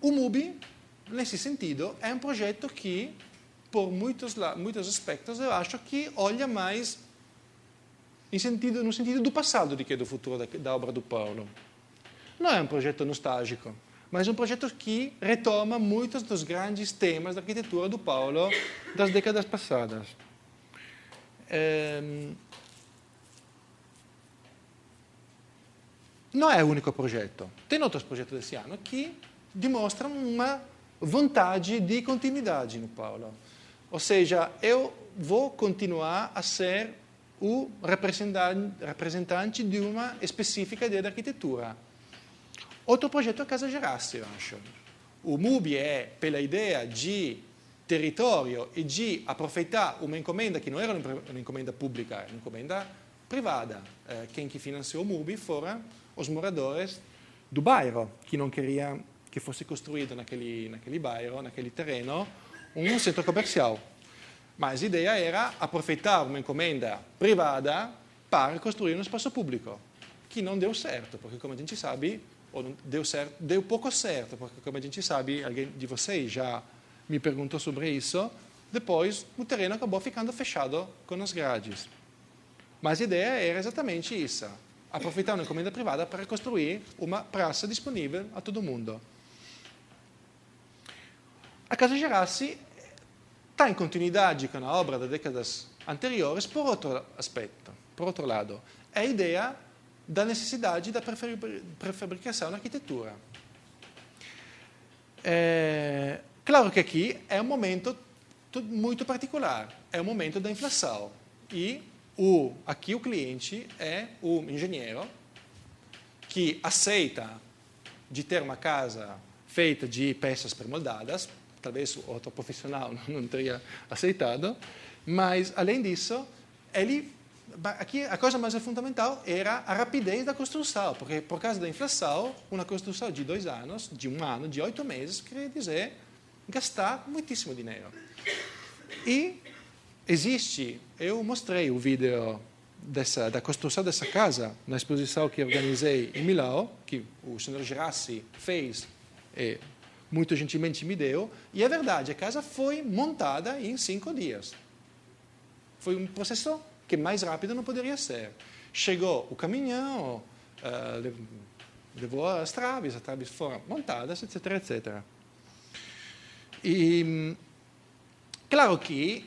O MUBI, nesse sentido, é um projeto que, por muitos aspectos, eu acho que olha mais no sentido do passado do que do futuro da obra do Paulo. Não é um projeto nostálgico, mas um projeto que retoma muitos dos grandes temas da arquitetura do Paulo das décadas passadas. Não é o único projeto. Tem outros projetos desse ano que dimostram uma vontade de continuidade no Paulo. Ou seja, eu vou continuar a ser o representante de uma específica ideia da arquitetura. Outro projeto é a Casa Gerassi, eu acho. O MUBI é pela ideia de território e de aproveitar uma encomenda que não era uma encomenda pública, era uma encomenda privada. Quem que financiou o MUBI foram os moradores do bairro, que não queria que fosse construído naquele bairro, naquele terreno, um centro comercial. Mas a ideia era aproveitar uma encomenda privada para construir um espaço público, que não deu certo, porque como a gente sabe, ou não deu certo, deu pouco certo, porque como a gente sabe, alguém de vocês já me perguntou sobre isso, depois o terreno acabou ficando fechado com as grades. Mas a ideia era exatamente isso, aproveitar uma encomenda privada para construir uma praça disponível a todo mundo. A Casa Gerassi está em continuidade com a obra das décadas anteriores por outro aspecto, por outro lado. É a ideia da necessidade da prefabricação na arquitetura. Claro que aqui é um momento muito particular, é o momento da inflação. E aqui o cliente é o engenheiro que aceita de ter uma casa feita de peças pré-moldadas, talvez outro profissional não teria aceitado, mas, além disso, aqui a coisa mais fundamental era a rapidez da construção, porque, por causa da inflação, uma construção de 2 anos, de 1 ano, de 8 meses, quer dizer gastar muitíssimo dinheiro. E existe, eu mostrei o vídeo da construção dessa casa na exposição que organizei em Milão, que o senhor Gerassi fez e muito gentilmente me deu, e é verdade, a casa foi montada em 5 dias. Foi um processo que mais rápido não poderia ser. Chegou o caminhão, levou as traves foram montadas, etc, etc. E, claro que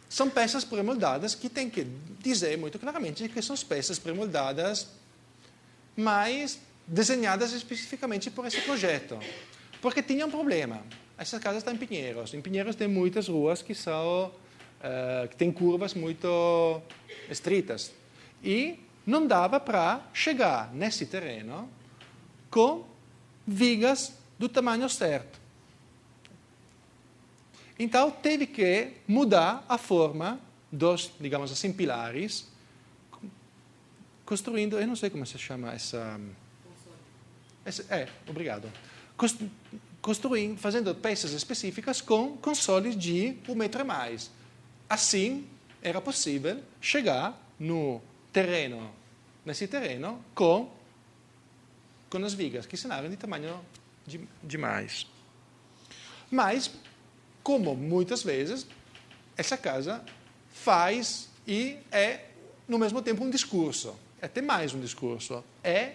são peças pré-moldadas que tem que dizer muito claramente que são peças pré-moldadas, mas desenhadas especificamente por esse projeto. Porque tinha um problema. Essa casa está em Pinheiros. Em Pinheiros tem muitas ruas que têm curvas muito estritas. E não dava para chegar nesse terreno com vigas do tamanho certo. Então, teve que mudar a forma dos, digamos assim, pilares, construindo, eu não sei como se chama essa... obrigado. Fazendo peças específicas com consoles de 1 metro e mais. Assim, era possível chegar nesse terreno com as vigas, que eram de tamanho demais. Mas, como muitas vezes, essa casa faz e é, no mesmo tempo, um discurso. É até mais um discurso. É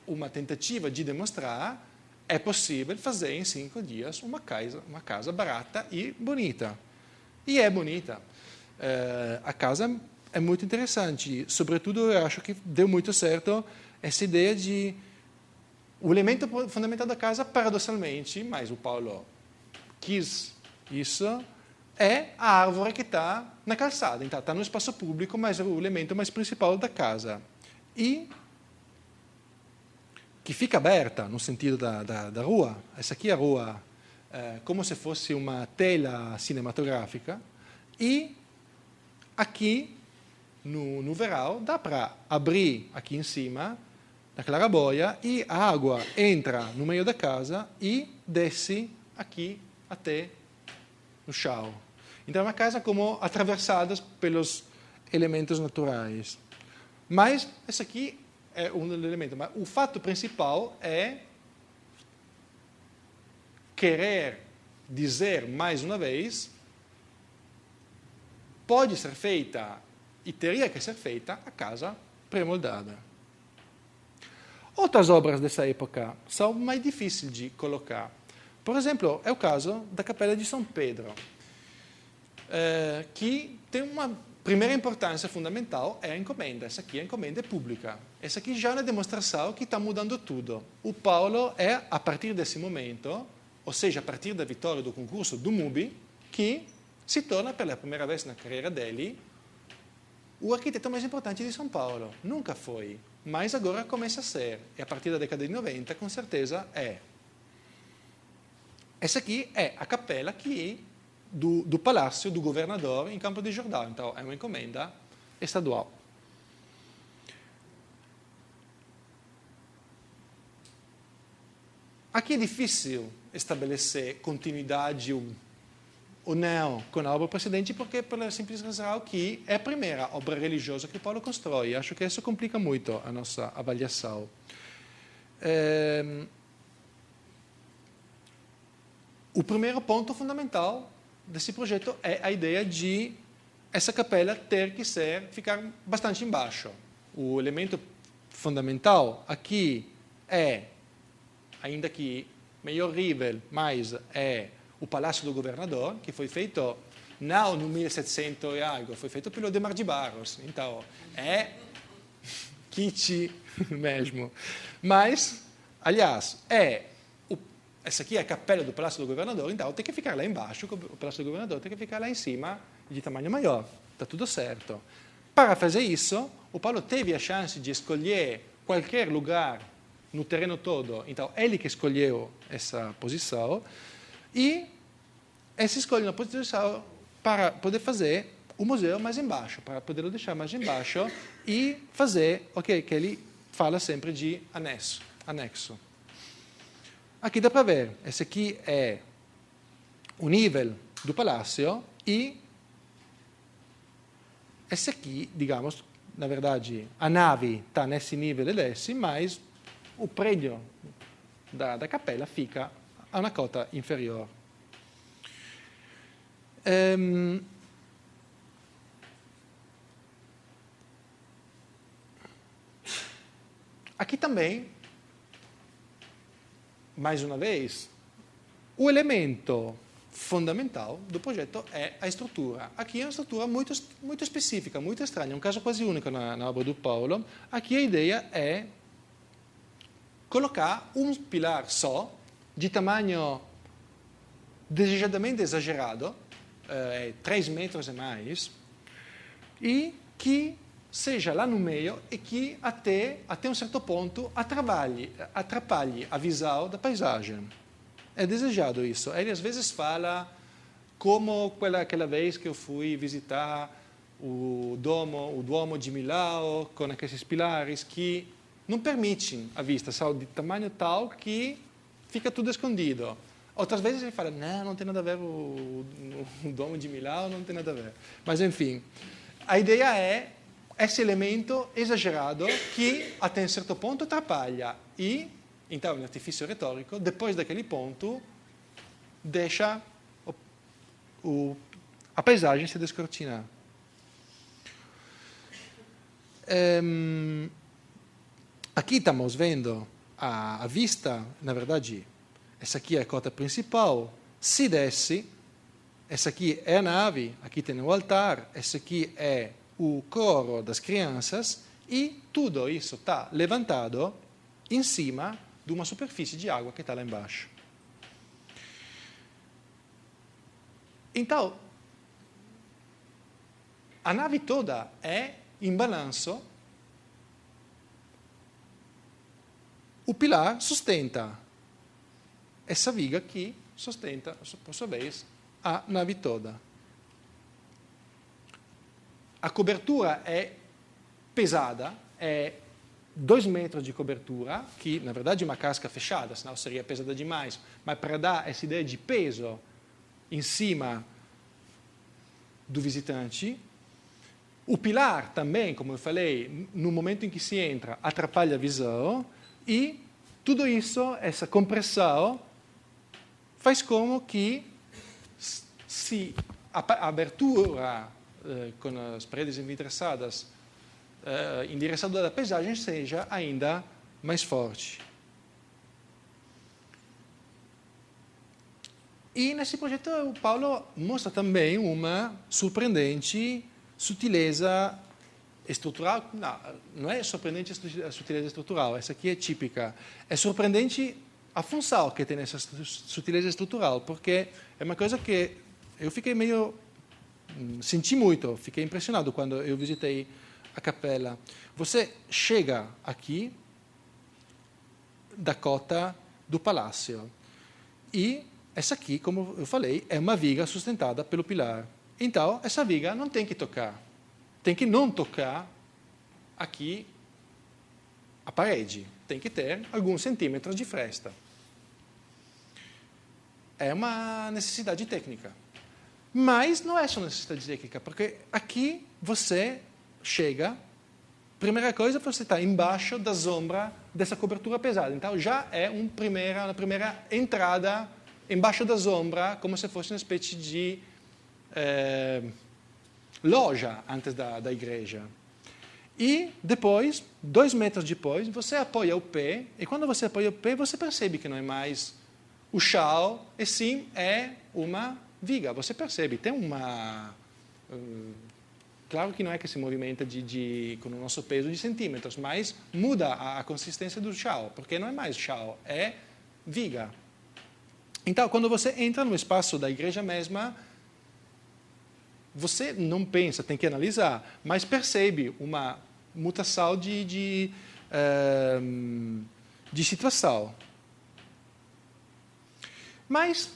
uma tentativa de demonstrar é possível fazer em 5 dias uma casa barata e bonita. E é bonita. A casa é muito interessante. Sobretudo, eu acho que deu muito certo essa ideia de... O elemento fundamental da casa, paradossalmente, mas o Paulo quis isso, é a árvore que está na calçada. Então, está no espaço público, mas é o elemento mais principal da casa. E que fica aberta no sentido da rua. Essa aqui é a rua como se fosse uma tela cinematográfica. E aqui, no verão, dá para abrir aqui em cima, na claraboia, e a água entra no meio da casa e desce aqui até no chão. Então é uma casa como atravessada pelos elementos naturais. Mas essa aqui é um elemento. Mas o fato principal é querer dizer mais uma vez, pode ser feita e teria que ser feita a casa pré-moldada. Outras obras dessa época são mais difíceis de colocar. Por exemplo, é o caso da Capela de São Pedro, que tem uma primeira importância fundamental, é a encomenda. Essa aqui, a encomenda é pública. Essa aqui já é uma demonstração que está mudando tudo. O Paulo é, a partir desse momento, ou seja, a partir da vitória do concurso do MUBI, que se torna, pela primeira vez na carreira dele, o arquiteto mais importante de São Paulo. Nunca foi, mas agora começa a ser. E a partir da década de 90, com certeza, é. Essa aqui é a capela que do Palácio do Governador em Campo de Jordão. Então, é uma encomenda estadual. Aqui é difícil estabelecer continuidade ou não com a obra precedente, porque pela simples razão que é a primeira obra religiosa que Paulo constrói. Acho que isso complica muito a nossa avaliação. O primeiro ponto fundamental desse projeto é a ideia de essa capela ter que ficar bastante embaixo. O elemento fundamental aqui é, ainda que meio horrível, mas é o Palácio do Governador, que foi feito não no 1700 e algo, foi feito pelo Demar de Barros. Então, é kitsch mesmo. Mas, aliás, essa aqui é a capela do Palácio do Governador, então tem que ficar lá embaixo, o Palácio do Governador tem que ficar lá em cima, de tamanho maior. Está tudo certo. Para fazer isso, o Paulo teve a chance de escolher qualquer lugar no terreno todo. Então, ele que escolheu essa posição e se escolhe uma posição para poder fazer o museu mais embaixo, para poder deixar mais embaixo e fazer o que ele fala sempre de anexo. Aqui dá para ver, esse aqui é o nível do palácio e esse aqui, digamos, na verdade, a nave está nesse nível desse, mas o prédio da capela fica a una cota inferior. Aqui também, mais uma vez, o elemento fundamental do projeto é a estrutura. Aqui é uma estrutura muito, muito específica, muito estranha, um caso quase único na obra do Paulo. Aqui a ideia é colocar um pilar só, de tamanho desejadamente exagerado, 3 metros e mais, e que seja lá no meio e que até um certo ponto atrapalhe a visão da paisagem. É desejado isso. Ele às vezes fala como aquela vez que eu fui visitar o Duomo de Milão, com aqueles pilares que não permitem a vista, são de tamanho tal que fica tudo escondido. Outras vezes ele fala, não tem nada a ver o Duomo de Milão, não tem nada a ver. Mas, enfim, a ideia é esse elemento exagerado que, até um certo ponto, atrapalha. E, então, um artifício retórico, depois daquele ponto, deixa a paisagem se descortinar. Aqui estamos vendo a vista, na verdade, essa aqui é a cota principal, se desce, essa aqui é a nave, aqui tem o altar, esse aqui é o coro das crianças e tudo isso está levantado em cima de uma superfície de água que está lá embaixo. Então, a nave toda é em balanço. O pilar sustenta essa viga que sustenta, por sua vez, a nave toda. A cobertura é pesada, é 2 metros de cobertura, que na verdade é uma casca fechada, senão seria pesada demais, mas para dar essa ideia de peso em cima do visitante. O pilar também, como eu falei, no momento em que se entra, atrapalha a visão e tudo isso, essa compressão, faz como que a abertura com as paredes envidraçadas em direção da paisagem seja ainda mais forte. E nesse projeto o Paulo mostra também uma surpreendente sutileza estrutural. Não é surpreendente a sutileza estrutural, essa aqui é típica. É surpreendente a função que tem essa sutileza estrutural, porque é uma coisa que eu fiquei senti muito, fiquei impressionado quando eu visitei a capela. Você chega aqui da cota do palácio e essa aqui, como eu falei, é uma viga sustentada pelo pilar. Então, essa viga não tem que tocar. Tem que não tocar aqui a parede. Tem que ter alguns centímetros de fresta. É uma necessidade técnica. Mas não é só necessidade técnica, porque aqui você chega, primeira coisa, você está embaixo da sombra dessa cobertura pesada. Então, já é uma primeira entrada embaixo da sombra, como se fosse uma espécie de loja antes da igreja. E depois, 2 metros depois, você apoia o pé, e quando você apoia o pé, você percebe que não é mais o chão, e sim é uma viga. Você percebe, tem uma... claro que não é que se movimenta com o nosso peso de centímetros, mas muda a consistência do chão, porque não é mais chão, é viga. Então, quando você entra no espaço da igreja mesma, você não pensa, tem que analisar, mas percebe uma mutação de situação. Mas,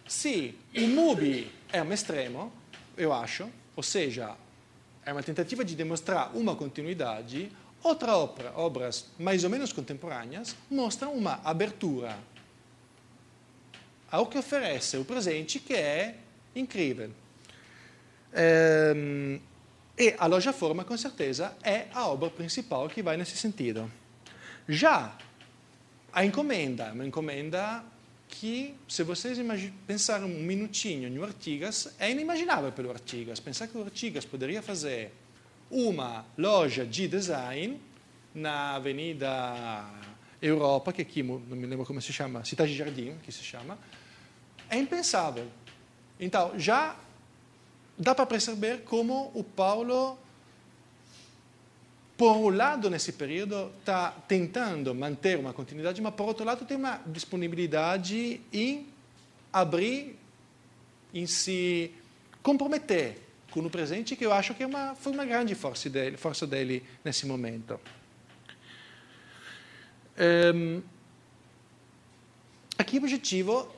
se o MUBI é um extremo, eu acho, ou seja, é uma tentativa de demonstrar uma continuidade, outras obras mais ou menos contemporâneas mostram uma abertura ao que oferece o presente, que é incrível. E a Loja Forma, com certeza, é a obra principal que vai nesse sentido. Já a encomenda é uma encomenda que, se vocês pensarem um minutinho no Artigas, é inimaginável pelo Artigas. Pensar que o Artigas poderia fazer uma loja de design na Avenida Europa, que aqui, não me lembro como se chama, Cidade Jardim, que se chama, é impensável. Então, já dá para perceber como o Paulo, por um lado, nesse período, está tentando manter uma continuidade, mas, por outro lado, tem uma disponibilidade em abrir, em se comprometer com o presente, que eu acho que foi uma grande força dele nesse momento. Aqui o objetivo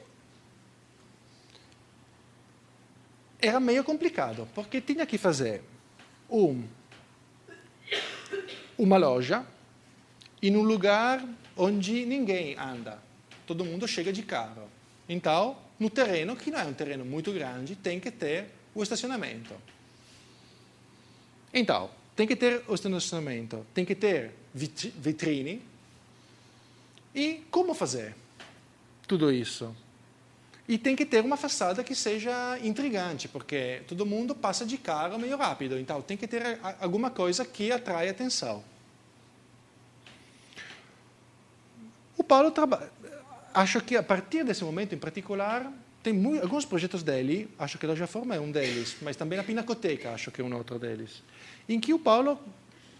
era meio complicado, porque tinha que fazer uma loja em um lugar onde ninguém anda. Todo mundo chega de carro. Então, no terreno, que não é um terreno muito grande, tem que ter o estacionamento. Então, tem que ter o estacionamento, tem que ter vitrine. E como fazer tudo isso? E tem que ter uma façada que seja intrigante, porque todo mundo passa de carro meio rápido, então tem que ter alguma coisa que atrai atenção. O Paulo acho que a partir desse momento em particular, tem alguns projetos dele, acho que a Loja Forma é um deles, mas também a Pinacoteca acho que é um outro deles, em que o Paulo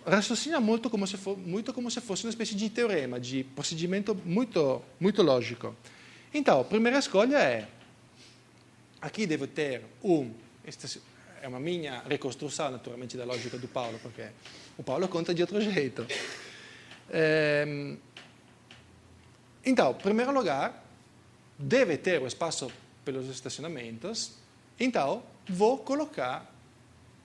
raciocina muito como se fosse uma espécie de teorema, de procedimento muito lógico. Então, a primeira escolha é, aqui devo ter é uma minha reconstrução, naturalmente, da lógica do Paulo, porque o Paulo conta de outro jeito. Então, em primeiro lugar, deve ter o espaço pelos estacionamentos, então vou colocar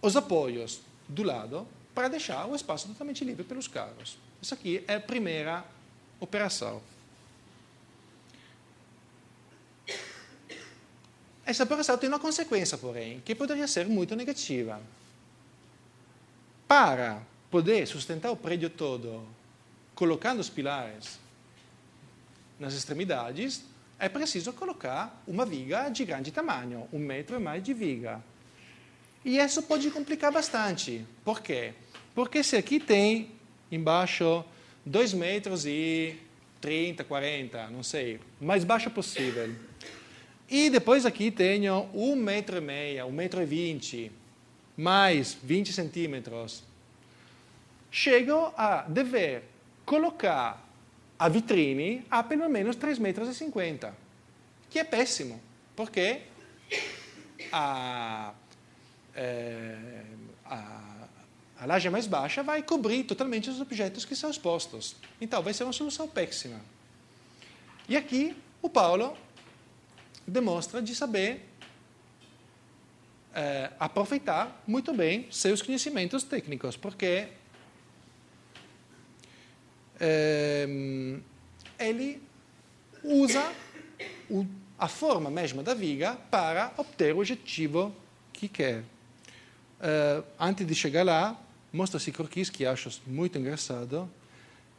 os apoios do lado para deixar o espaço totalmente livre pelos carros. Essa aqui é a primeira operação. Essa operação tem uma consequência, porém, que poderia ser muito negativa. Para poder sustentar o prédio todo, colocando os pilares nas extremidades, é preciso colocar uma viga de grande tamanho, 1 metro e mais de viga. E isso pode complicar bastante. Por quê? Porque se aqui tem embaixo 2 metros e 30, 40, não sei, mais baixo possível. E depois aqui tenho 1 metro e meio, 1 metro e 20, mais 20 centímetros. Chego a dever colocar a vitrine a pelo menos 3,50 metros, que é péssimo, porque a laje mais baixa vai cobrir totalmente os objetos que são expostos. Então, vai ser uma solução péssima. E aqui, o Paulo demonstra de saber aproveitar muito bem seus conhecimentos técnicos, porque ele usa a forma mesma da viga para obter o objetivo que quer. Antes de chegar lá, mostro esse croquis que acho muito engraçado.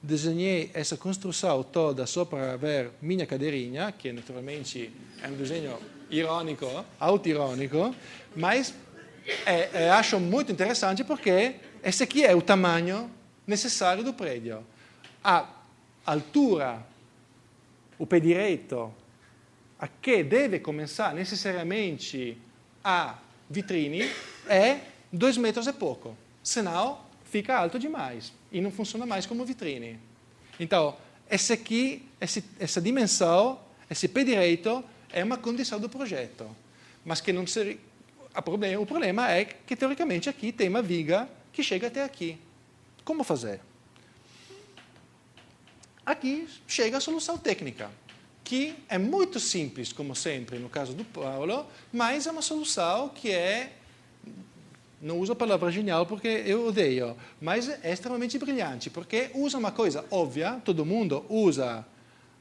Desenhei essa construção toda só para ver minha cadeirinha, que naturalmente é um desenho irônico, auto-irônico, mas acho muito interessante porque esse aqui é o tamanho necessário do prédio. A altura, o pé direito, a que deve começar necessariamente a vitrine é 2 metros e pouco, senão fica alto demais e não funciona mais como vitrine. Então, essa dimensão, esse pé direito é uma condição do projeto, mas que não seria, o problema é que teoricamente aqui tem uma viga que chega até aqui. Como fazer? Aqui chega a solução técnica, que é muito simples, como sempre, no caso do Paulo, mas é uma solução que não uso a palavra genial porque eu odeio, mas é extremamente brilhante, porque usa uma coisa óbvia, todo mundo usa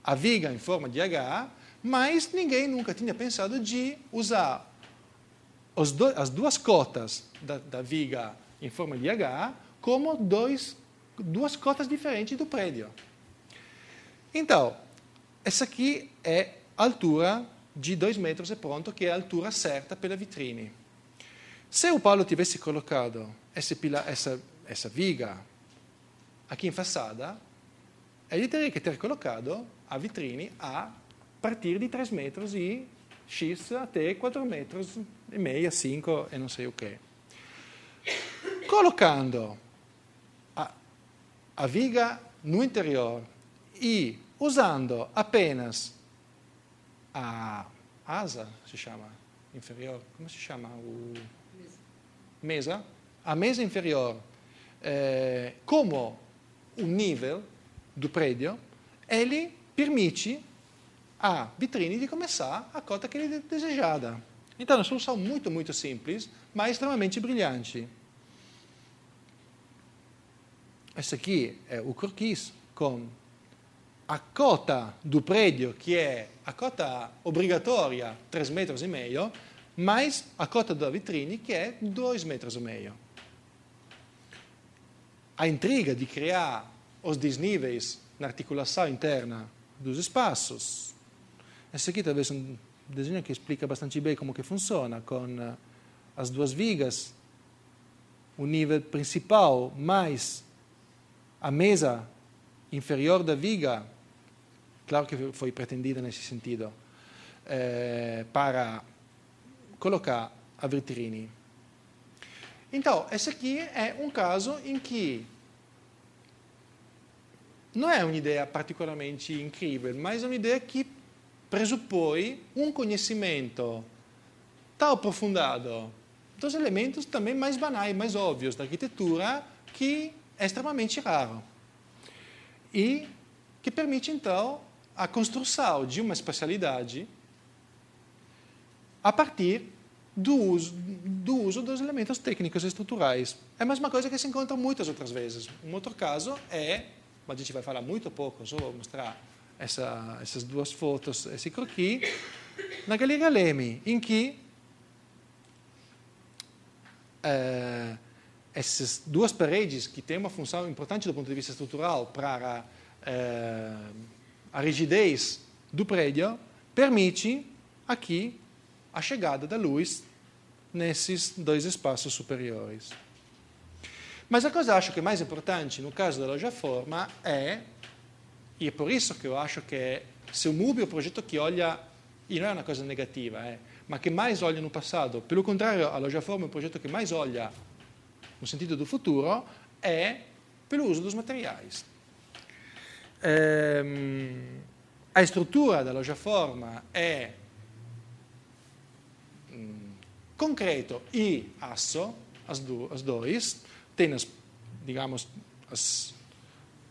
a viga em forma de H, mas ninguém nunca tinha pensado de usar as duas cotas da viga em forma de H como duas cotas diferentes do prédio. Então, essa aqui é a altura de 2 metros e pronto, que é a altura certa pela vitrine. Se o Paulo tivesse colocado essa viga aqui em façada, ele teria que ter colocado a vitrine a partir de 3 metros e X até 4 metros e meio, 5 e não sei o que. Colocando a viga no interior e usando apenas a asa, se chama, inferior, come si chama? Mesa. A mesa inferior como um nível do prédio, ele permite a vitrine de começar a cota que ele é desejada. Então, é uma solução muito, muito simples, mas extremamente brilhante. Esse aqui é o croquis com a cota do prédio, que é a cota obrigatória, 3,5 metros, mais a cota da vitrine, que é 2,5 metros. A intriga de criar os desníveis na articulação interna dos espaços. Esse aqui talvez é um desenho que explica bastante bem como que funciona, com as duas vigas, o nível principal mais a mesa inferior da viga, claro que foi pretendida nesse sentido, para colocar a vitrine. Então, esse aqui é um caso em que não é uma ideia particolarmente incrível, mas é uma ideia que pressupõe um conhecimento tão aprofundado dos elementos também mais banais, mais óbvios da arquitetura, que é extremamente raro. E que permite, então, a construção de uma espacialidade a partir do uso dos elementos técnicos e estruturais. É a mesma coisa que se encontra muitas outras vezes. Um outro caso é, mas a gente vai falar muito pouco, só vou mostrar essas duas fotos, esse croquis, na Galeria Leme, em que essas duas paredes, que têm uma função importante do ponto de vista estrutural para a rigidez do prédio, permite aqui a chegada da luz nesses dois espaços superiores. Mas a cosa acho che è mais importante no caso della Lojaforma è, e è per isso che io acho che se o MUBI è un progetto che olha, e non è una cosa negativa, ma che mais olha no passato, pelo contrário, a Lojaforma è un progetto che mais olha no sentido do futuro, è pelo uso dos materiais. A estrutura da Lojaforma è concreto e aço, as dois, tem, digamos,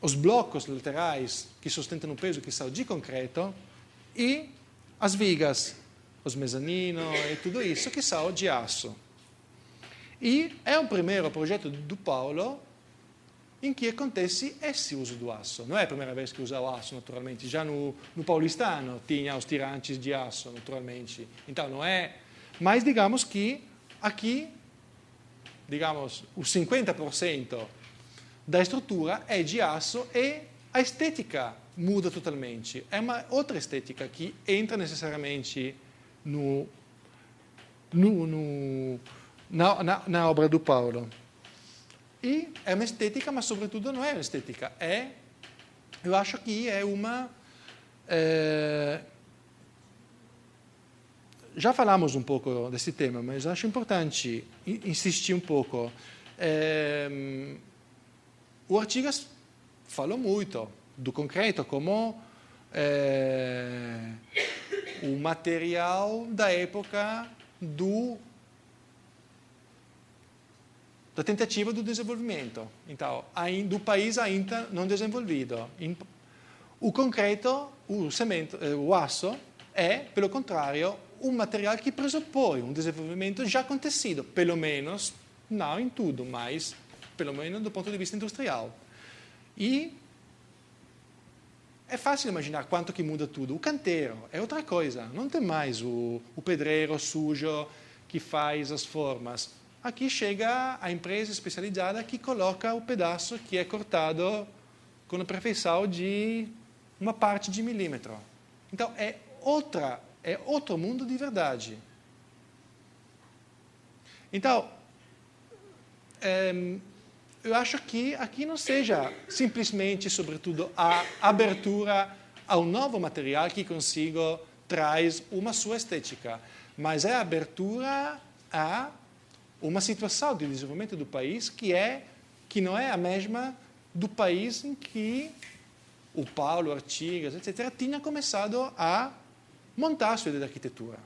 os blocos laterais que sustentam o peso que são de concreto e as vigas, os mezzanino e tudo isso que são de aço. E é um primeiro projeto do Paulo em que acontece esse uso do aço. Não é a primeira vez que usa o aço, naturalmente. Já no paulistano tinha os tirantes de aço, naturalmente. Então, não é... Mas, digamos que aqui, digamos, o 50% da estrutura é de aço e a estética muda totalmente. É uma outra estética que entra necessariamente na obra do Paulo. E é uma estética, mas sobretudo não é uma estética. Eu acho que é uma... Já falamos um pouco desse tema, mas acho importante insistir um pouco. O Artigas falou muito do concreto como o material da época da tentativa do desenvolvimento. Então, do país ainda não desenvolvido. O concreto, o cimento, o aço, é, pelo contrário, um material que pressupõe um desenvolvimento já acontecido, pelo menos, não em tudo, mas pelo menos do ponto de vista industrial. E é fácil imaginar quanto que muda tudo. O canteiro é outra coisa, não tem mais o pedreiro sujo que faz as formas. Aqui chega a empresa especializada que coloca o pedaço que é cortado com a perfeição de uma parte de milímetro. Então, é outro mundo de verdade. Então, eu acho que aqui não seja simplesmente, sobretudo, a abertura a um novo material que consigo traz uma sua estética, mas é a abertura a uma situação de desenvolvimento do país que não é a mesma do país em que o Paulo, Artigas, etc., tinha começado a montar a sua ideia de arquitetura.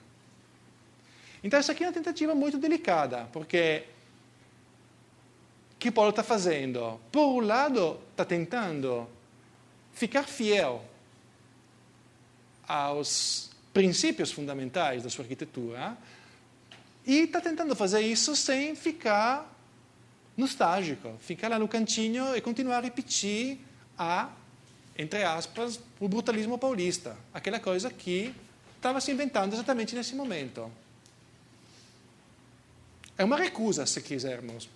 Então, essa aqui é uma tentativa muito delicada, porque o que Paulo está fazendo? Por um lado, está tentando ficar fiel aos princípios fundamentais da sua arquitetura e está tentando fazer isso sem ficar nostálgico, ficar lá no cantinho e continuar a repetir entre aspas, o brutalismo paulista, aquela coisa que estava se inventando exatamente nesse momento. É uma recusa, se quisermos,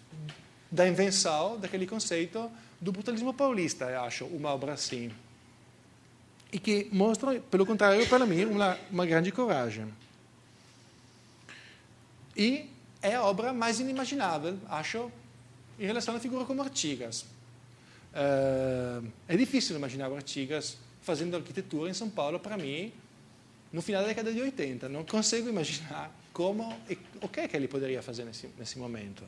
da invenção daquele conceito do brutalismo paulista, eu acho, uma obra assim. E que mostra, pelo contrário, para mim, uma grande coragem. E é a obra mais inimaginável, acho, em relação a figura como Artigas. É difícil imaginar o Artigas fazendo arquitetura em São Paulo, para mim, no final da década de 80. Não consigo imaginar como e o que é que ele poderia fazer nesse momento.